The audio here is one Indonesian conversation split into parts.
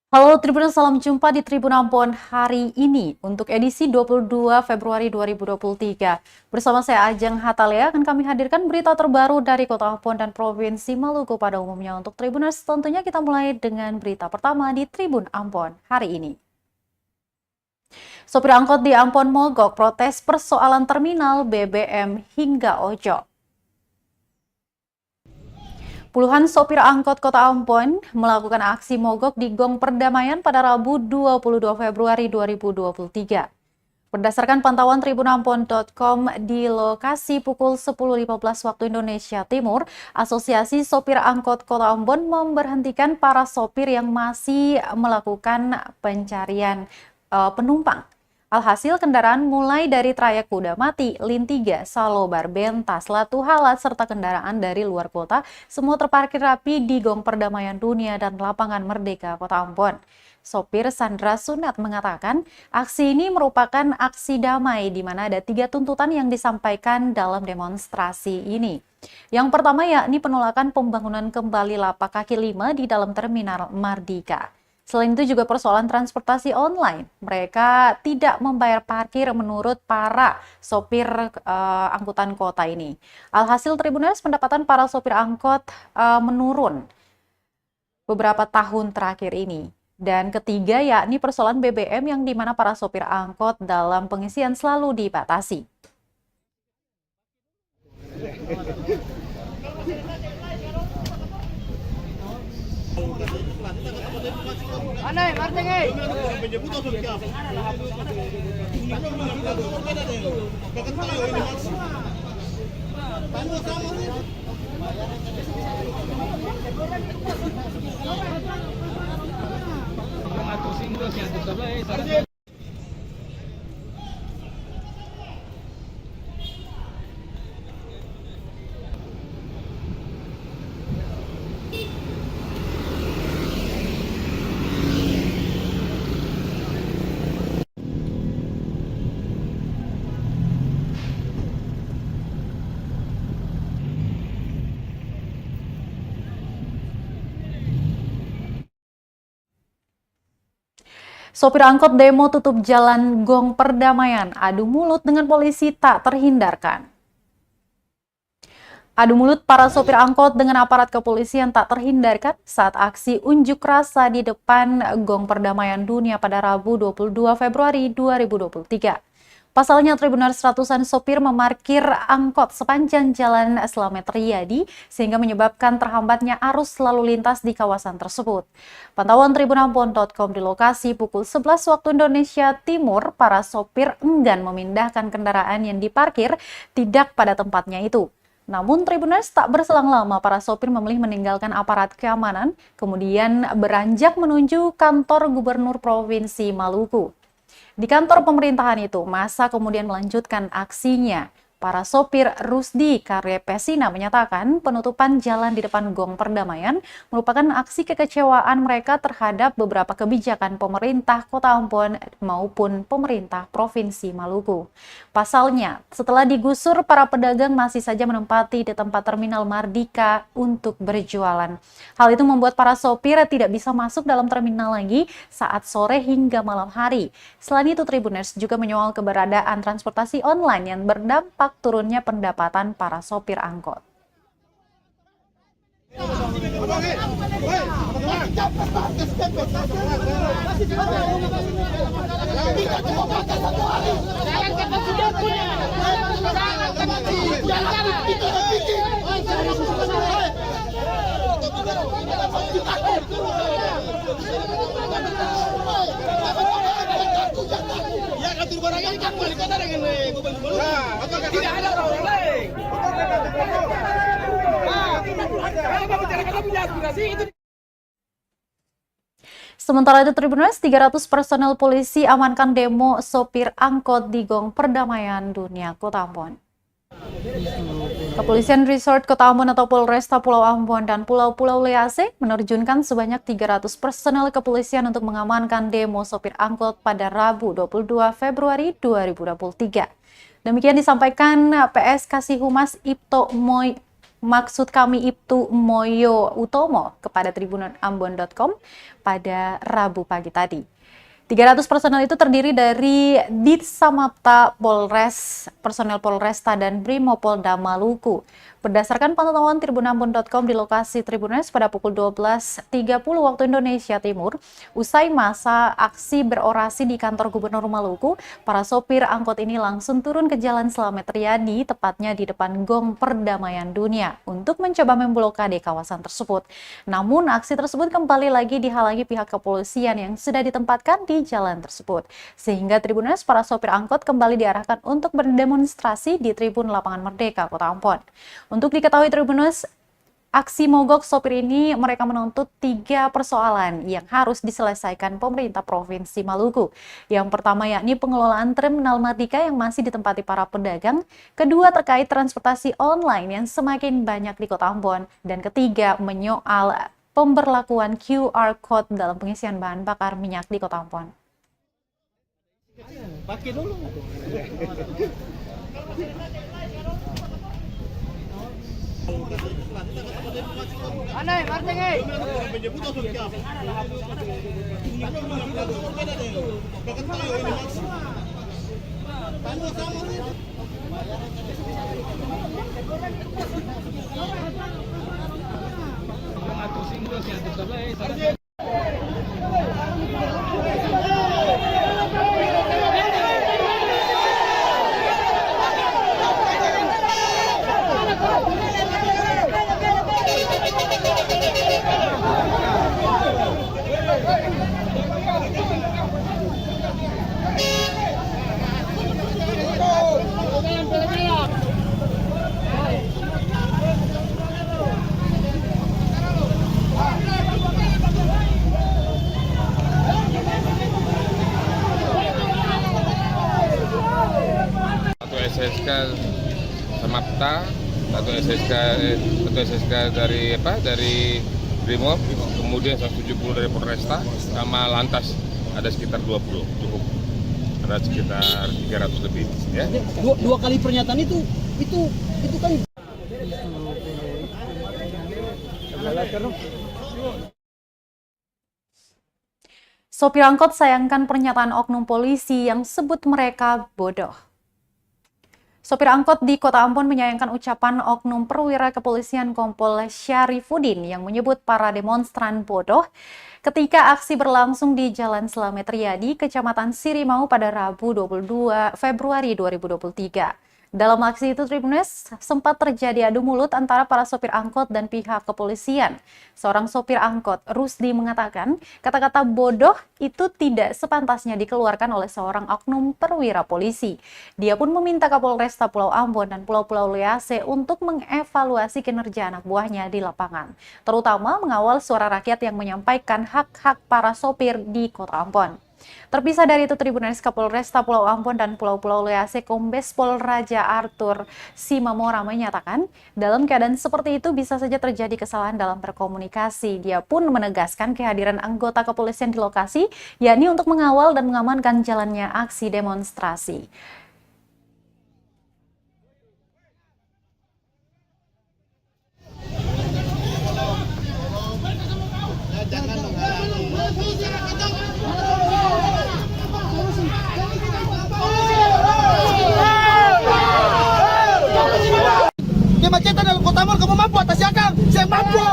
Halo Tribuners, salam jumpa di Tribun Ambon hari ini untuk edisi 22 Februari 2023. Bersama saya Ajeng Hatalia akan kami hadirkan berita terbaru dari Kota Ambon dan Provinsi Maluku pada umumnya. Untuk Tribuners, tentunya kita mulai dengan berita pertama di Tribun Ambon hari ini. Sopir angkot di Ambon mogok protes persoalan terminal BBM hingga ojol. Puluhan sopir angkot Kota Ambon melakukan aksi mogok di Gong Perdamaian pada Rabu 22 Februari 2023. Berdasarkan pantauan tribunambon.com di lokasi pukul 10.15 waktu Indonesia Timur, Asosiasi Sopir Angkot Kota Ambon memberhentikan para sopir yang masih melakukan pencarian penumpang. Alhasil kendaraan mulai dari trayek Kuda Mati, Lin 3, Salobar, Bentas, Latu Halat, serta kendaraan dari luar kota semua terparkir rapi di Gong Perdamaian Dunia dan Lapangan Merdeka Kota Ambon. Sopir Sandra Sunat mengatakan, aksi ini merupakan aksi damai di mana ada 3 tuntutan yang disampaikan dalam demonstrasi ini. Yang pertama yakni penolakan pembangunan kembali lapak kaki 5 di dalam terminal Mardika. Selain itu juga persoalan transportasi online. Mereka tidak membayar parkir menurut para sopir angkutan kota ini. Alhasil Tribuners, pendapatan para sopir angkot menurun beberapa tahun terakhir ini. Dan ketiga yakni persoalan BBM yang dimana para sopir angkot dalam pengisian selalu dibatasi. Sopir angkot demo tutup jalan Gong Perdamaian, adu mulut dengan polisi tak terhindarkan. Adu mulut para sopir angkot dengan aparat kepolisian tak terhindarkan saat aksi unjuk rasa di depan Gong Perdamaian Dunia pada Rabu 22 Februari 2023. Pasalnya, Tribuners, ratusan sopir memarkir angkot sepanjang jalan Slamet Riyadi sehingga menyebabkan terhambatnya arus lalu lintas di kawasan tersebut. Pantauan tribunambon.com di lokasi pukul 11 waktu Indonesia Timur, para sopir enggan memindahkan kendaraan yang diparkir tidak pada tempatnya itu. Namun Tribuners, tak berselang lama para sopir memilih meninggalkan aparat keamanan, kemudian beranjak menuju kantor Gubernur Provinsi Maluku. Di kantor pemerintahan itu, massa kemudian melanjutkan aksinya. Para sopir Rusdi Karyepesina menyatakan penutupan jalan di depan Gong Perdamaian merupakan aksi kekecewaan mereka terhadap beberapa kebijakan pemerintah Kota Ambon maupun pemerintah Provinsi Maluku. Pasalnya, setelah digusur, para pedagang masih saja menempati di tempat terminal Mardika untuk berjualan. Hal itu membuat para sopir tidak bisa masuk dalam terminal lagi saat sore hingga malam hari. Selain itu, Tribuners juga menyoal keberadaan transportasi online yang berdampak turunnya pendapatan para sopir angkot. Tidak ada orang lain. Sementara itu, Tribuners, 300 personel polisi amankan demo sopir angkot di Gong Perdamaian Dunia Kota Ambon. Kepolisian Resort Kota Ambon atau Polresta Pulau Ambon dan Pulau-Pulau Lease menerjunkan sebanyak 300 personel kepolisian untuk mengamankan demo sopir angkot pada Rabu 22 Februari 2023. Demikian disampaikan PS Kasih Humas Ibto maksud kami Ibtu Moyo Utomo kepada tribunambon.com pada Rabu pagi tadi. 300 personel itu terdiri dari Ditsamapta Polres, personel Polresta dan Brimopolda Maluku. Berdasarkan pantauan tribunambon.com di lokasi Tribunes pada pukul 12.30 waktu Indonesia Timur, usai masa aksi berorasi di kantor Gubernur Maluku, para sopir angkot ini langsung turun ke Jalan Slamet Riyadi, tepatnya di depan Gong Perdamaian Dunia, untuk mencoba memblokade kawasan tersebut. Namun, aksi tersebut kembali lagi dihalangi pihak kepolisian yang sudah ditempatkan di jalan tersebut. Sehingga Tribunes, para sopir angkot kembali diarahkan untuk berdemonstrasi di Tribun Lapangan Merdeka, Kota Ambon. Untuk diketahui Tribuners, aksi mogok sopir ini mereka menuntut 3 persoalan yang harus diselesaikan pemerintah Provinsi Maluku. Yang pertama yakni pengelolaan terminal Mardika yang masih ditempati para pedagang. Kedua terkait transportasi online yang semakin banyak di Kota Ambon. Dan ketiga menyoal pemberlakuan QR Code dalam pengisian bahan bakar minyak di Kota Ambon. Pakai dulu. Aneh, marting SSK Samapta atau SSK dari Brimob, kemudian 170 dari Polresta, sama lantas ada sekitar 20, cukup ada sekitar 300 lebih ya. Dua kali pernyataan itu kan Sopir angkot sayangkan pernyataan oknum polisi yang sebut mereka bodoh. Sopir angkot di Kota Ambon menyayangkan ucapan oknum perwira kepolisian Kompol Syarifuddin yang menyebut para demonstran bodoh ketika aksi berlangsung di Jalan Slamet Riyadi, Kecamatan Sirimau pada Rabu 22 Februari 2023. Dalam aksi itu, Tribunes, sempat terjadi adu mulut antara para sopir angkot dan pihak kepolisian. Seorang sopir angkot, Rusdi, mengatakan kata-kata bodoh itu tidak sepantasnya dikeluarkan oleh seorang oknum perwira polisi. Dia pun meminta Kapolresta Pulau Ambon dan Pulau-Pulau Lease untuk mengevaluasi kinerja anak buahnya di lapangan, terutama mengawal suara rakyat yang menyampaikan hak-hak para sopir di Kota Ambon. Terpisah dari itu, Tribunes, Kapolresta Pulau Ambon dan Pulau-Pulau Lease Kombes Pol Raja Arthur Simamora menyatakan dalam keadaan seperti itu bisa saja terjadi kesalahan dalam berkomunikasi. Dia pun menegaskan kehadiran anggota kepolisian di lokasi, yakni untuk mengawal dan mengamankan jalannya aksi demonstrasi. Kemacetan dalam Kota Ambon, kamu mampu atas Yakang? Saya mampu.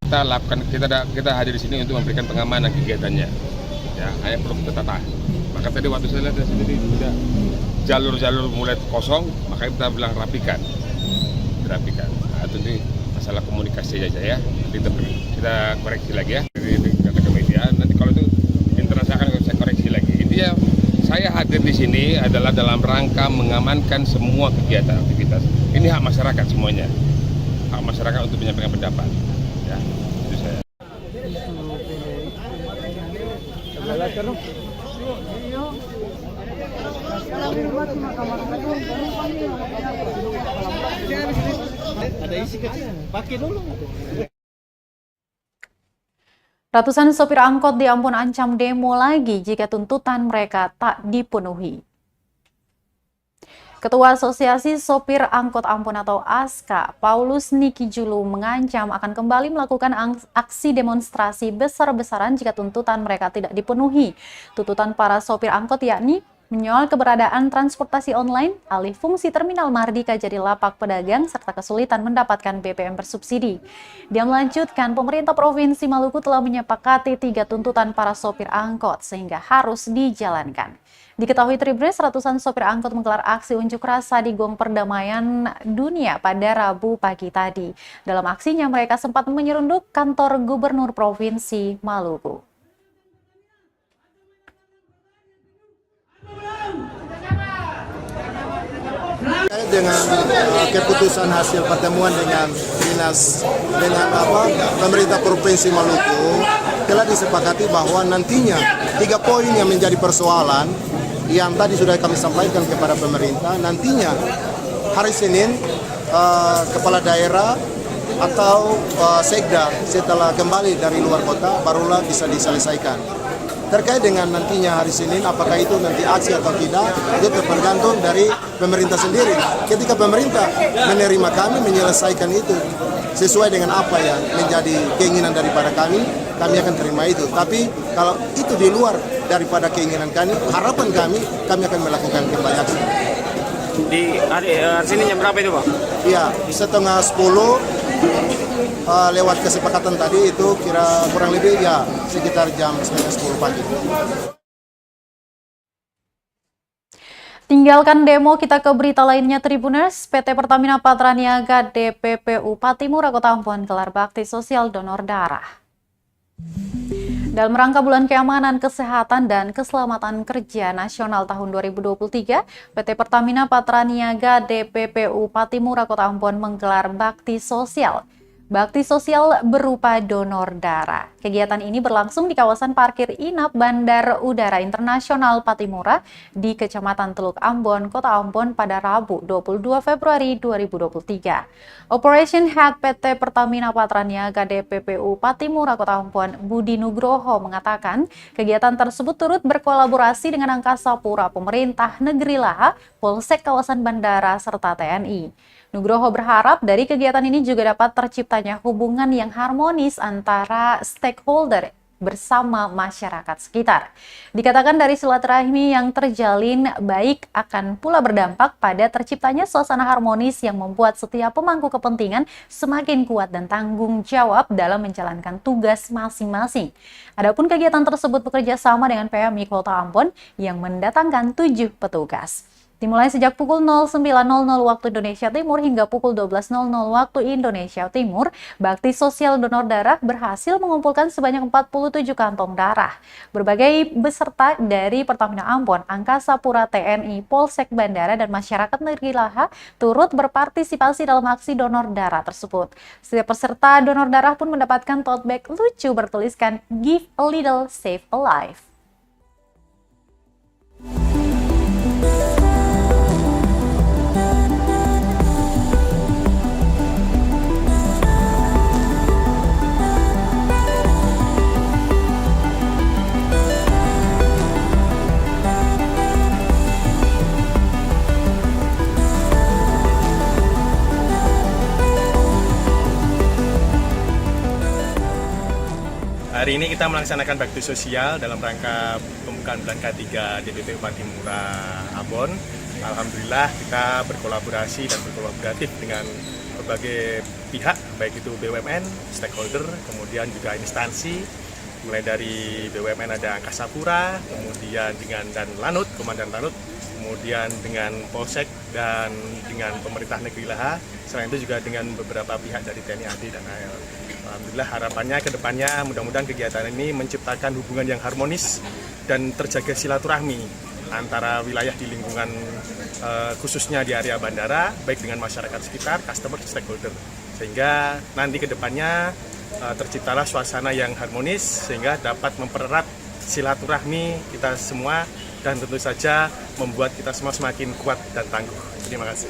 Kita lakukan, kita hadir di sini untuk memberikan pengamanan kegiatannya. Ya, hanya perlu kita tata. Maka tadi waktu saya lihat di sini sudah jalur-jalur mulai kosong, maka kita bilang rapikan. Nah, itu nih masalah komunikasi aja ya. Nanti kita koreksi lagi ya. Dari kata ke media, nanti kalau itu internasional akan saya koreksi lagi. Intinya Saya hadir di sini adalah dalam rangka mengamankan semua kegiatan aktivitas. Ini hak masyarakat semuanya, hak masyarakat untuk menyampaikan pendapat. Ya, itu saya. Ada isi kecil, pakai dulu. Ratusan sopir angkot di Ambon ancam demo lagi jika tuntutan mereka tak dipenuhi. Ketua Asosiasi Sopir Angkot Ambon atau ASKA, Paulus Niki Julu mengancam akan kembali melakukan aksi demonstrasi besar-besaran jika tuntutan mereka tidak dipenuhi. Tuntutan para sopir angkot yakni menyoal keberadaan transportasi online, alih fungsi terminal Mardika jadi lapak pedagang, serta kesulitan mendapatkan BBM bersubsidi. Dia melanjutkan, pemerintah Provinsi Maluku telah menyepakati 3 tuntutan para sopir angkot sehingga harus dijalankan. Diketahui Tribres, ratusan sopir angkot menggelar aksi unjuk rasa di Gong Perdamaian Dunia pada Rabu pagi tadi. Dalam aksinya mereka sempat menyerunduk kantor Gubernur Provinsi Maluku. Dengan keputusan hasil pertemuan dengan pemerintah Provinsi Maluku telah disepakati bahwa nantinya 3 poin yang menjadi persoalan yang tadi sudah kami sampaikan kepada pemerintah, nantinya hari Senin kepala daerah atau sekda setelah kembali dari luar kota barulah bisa diselesaikan. Terkait dengan nantinya hari Senin, apakah itu nanti aksi atau tidak, itu tergantung dari pemerintah sendiri. Ketika pemerintah menerima kami, menyelesaikan itu sesuai dengan apa yang menjadi keinginan daripada kami akan terima itu. Tapi kalau itu di luar daripada keinginan kami, harapan kami akan melakukan kembali aksi. Di hari Senin jam berapa itu, Pak? Iya, 9:30 lewat kesepakatan tadi itu kurang lebih ya sekitar jam 9:10 pagi. Tinggalkan demo, kita ke berita lainnya Tribuners. PT Pertamina Patraniaga DPPU Patimura Kota Ambon gelar bakti sosial donor darah. Dalam rangka Bulan Keamanan, Kesehatan, dan Keselamatan Kerja Nasional tahun 2023, PT Pertamina Patraniaga DPPU Patimura Kota Ambon menggelar bakti sosial. Bakti sosial berupa donor darah. Kegiatan ini berlangsung di kawasan parkir inap Bandar Udara Internasional Patimura di Kecamatan Teluk Ambon, Kota Ambon pada Rabu 22 Februari 2023. Operation Head PT Pertamina Patraniaga DPPU Patimura Kota Ambon, Budi Nugroho mengatakan, kegiatan tersebut turut berkolaborasi dengan Angkasa Pura, pemerintah negeri Laha, Polsek kawasan bandara, serta TNI. Nugroho berharap dari kegiatan ini juga dapat terciptanya hubungan yang harmonis antara stakeholder bersama masyarakat sekitar. Dikatakan dari silaturahmi yang terjalin baik akan pula berdampak pada terciptanya suasana harmonis yang membuat setiap pemangku kepentingan semakin kuat dan tanggung jawab dalam menjalankan tugas masing-masing. Adapun kegiatan tersebut bekerja sama dengan PMI Kota Ambon yang mendatangkan 7 petugas. Dimulai sejak pukul 09.00 waktu Indonesia Timur hingga pukul 12.00 waktu Indonesia Timur, bakti sosial donor darah berhasil mengumpulkan sebanyak 47 kantong darah. Berbagai peserta dari Pertamina Ambon, Angkasa Pura, TNI, Polsek Bandara, dan masyarakat negeri Laha turut berpartisipasi dalam aksi donor darah tersebut. Setiap peserta donor darah pun mendapatkan tote bag lucu bertuliskan "Give a little, save a life". Hari ini kita melaksanakan bakti sosial dalam rangka pembukaan bulan K3 DPPU Patimura Ambon. Alhamdulillah kita berkolaborasi dan berkolaboratif dengan berbagai pihak, baik itu BUMN, stakeholder, kemudian juga instansi, mulai dari BUMN ada Angkasa Pura, kemudian dengan dan Lanut, Komandan Lanut, kemudian dengan Polsek dan dengan pemerintah negeri Laha, selain itu juga dengan beberapa pihak dari TNI AD dan AL. Alhamdulillah harapannya ke depannya mudah-mudahan kegiatan ini menciptakan hubungan yang harmonis dan terjaga silaturahmi antara wilayah di lingkungan khususnya di area bandara, baik dengan masyarakat sekitar, customer, stakeholder. Sehingga nanti ke depannya terciptalah suasana yang harmonis sehingga dapat mempererat silaturahmi kita semua dan tentu saja membuat kita semua semakin kuat dan tangguh. Terima kasih.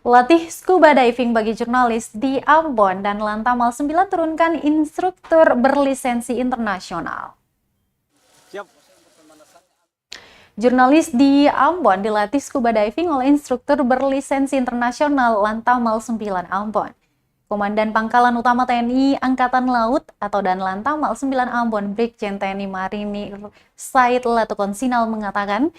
Latih scuba diving bagi jurnalis di Ambon dan Lantamal 9 turunkan instruktur berlisensi internasional. Siap. Jurnalis di Ambon dilatih scuba diving oleh instruktur berlisensi internasional Lantamal 9 Ambon. Komandan Pangkalan Utama TNI Angkatan Laut atau Dan Lantamal 9 Ambon Brigjen TNI Marinir Said Latukon Sinal mengatakan,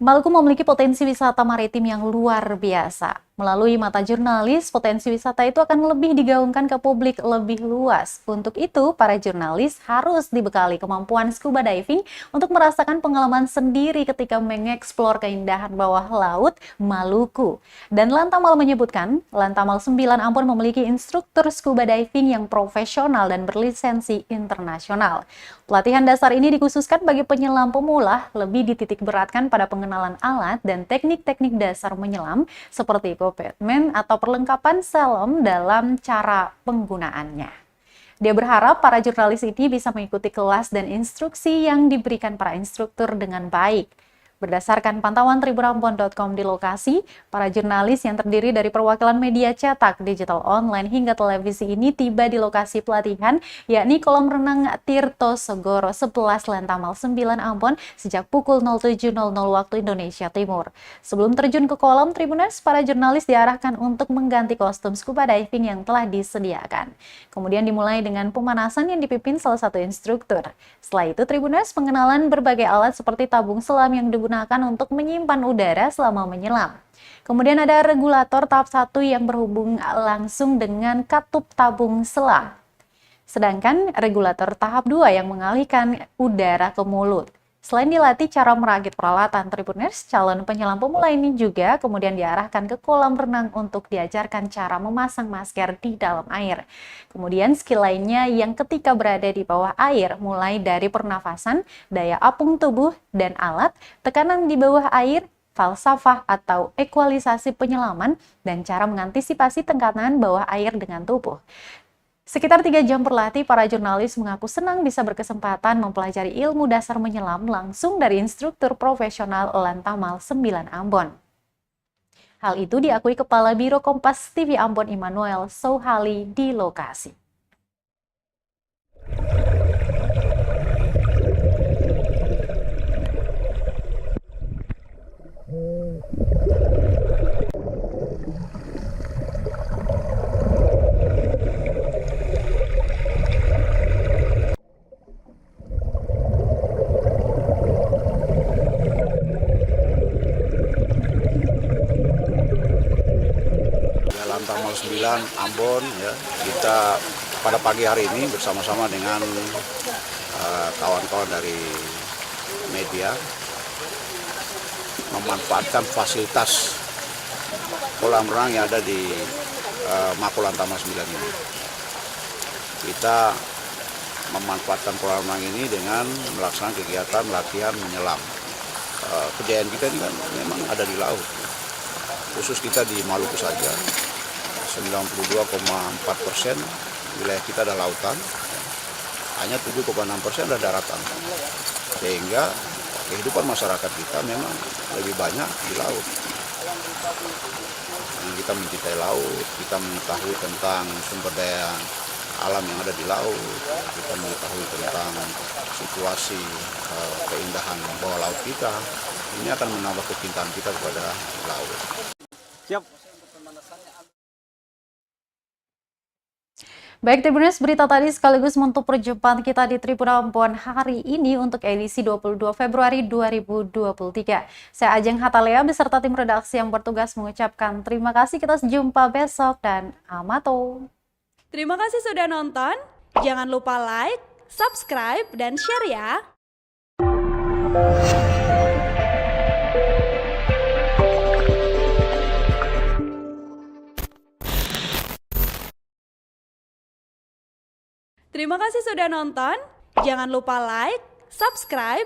Maluku memiliki potensi wisata maritim yang luar biasa. Melalui mata jurnalis, potensi wisata itu akan lebih digaungkan ke publik lebih luas. Untuk itu, para jurnalis harus dibekali kemampuan scuba diving untuk merasakan pengalaman sendiri ketika mengeksplor keindahan bawah laut Maluku. Dan Lantamal menyebutkan, Lantamal 9 Ambon memiliki instruktur scuba diving yang profesional dan berlisensi internasional. Pelatihan dasar ini dikhususkan bagi penyelam pemula, lebih dititik beratkan pada pengenalan alat dan teknik-teknik dasar menyelam seperti equipment atau perlengkapan selam dalam cara penggunaannya. Dia berharap para jurnalis ini bisa mengikuti kelas dan instruksi yang diberikan para instruktur dengan baik. Berdasarkan pantauan tribunambon.com di lokasi, para jurnalis yang terdiri dari perwakilan media cetak, digital online, hingga televisi ini tiba di lokasi pelatihan, yakni kolam renang Tirto Segoro 11 Lantamal 9 Ambon sejak pukul 07.00 waktu Indonesia Timur. Sebelum terjun ke kolam Tribuners, para jurnalis diarahkan untuk mengganti kostum scuba diving yang telah disediakan. Kemudian dimulai dengan pemanasan yang dipimpin salah satu instruktur. Setelah itu, Tribuners pengenalan berbagai alat seperti tabung selam yang digunakan untuk menyimpan udara selama menyelam. Kemudian ada regulator tahap 1 yang berhubung langsung dengan katup tabung selam. Sedangkan regulator tahap 2 yang mengalihkan udara ke mulut. Selain dilatih cara merakit peralatan, Tribuners, calon penyelam pemula ini juga kemudian diarahkan ke kolam renang untuk diajarkan cara memasang masker di dalam air. Kemudian skill lainnya yang ketika berada di bawah air, mulai dari pernafasan, daya apung tubuh, dan alat, tekanan di bawah air, falsafah atau ekualisasi penyelaman, dan cara mengantisipasi tekanan bawah air dengan tubuh. Sekitar 3 jam berlatih, para jurnalis mengaku senang bisa berkesempatan mempelajari ilmu dasar menyelam langsung dari instruktur profesional Lantamal 9 Ambon. Hal itu diakui Kepala Biro Kompas TV Ambon Immanuel Souhali di lokasi. Lantamal 9 Ambon ya, kita pada pagi hari ini bersama-sama dengan kawan-kawan dari media memanfaatkan fasilitas kolam renang yang ada di Mako Lantamal 9 ini. Kita memanfaatkan kolam renang ini dengan melaksanakan kegiatan latihan menyelam. Kejayaan kita ini kan memang ada di laut, khusus kita di Maluku saja. 92,4% wilayah kita ada lautan, hanya 7,6% ada daratan. Sehingga kehidupan masyarakat kita memang lebih banyak di laut. Kita mencintai laut, kita mengetahui tentang sumber daya alam yang ada di laut, kita mengetahui tentang situasi keindahan bawah laut kita. Ini akan menambah kecintaan kita kepada laut. Siap. Baik Tribuners, berita tadi sekaligus menutup perjumpaan kita di Tribun Ambon hari ini untuk edisi 22 Februari 2023. Saya Ajeng Hatalea beserta tim redaksi yang bertugas mengucapkan terima kasih, kita jumpa besok dan amato. Terima kasih sudah nonton, jangan lupa like, subscribe, dan share ya. Terima kasih sudah nonton. Jangan lupa like, subscribe,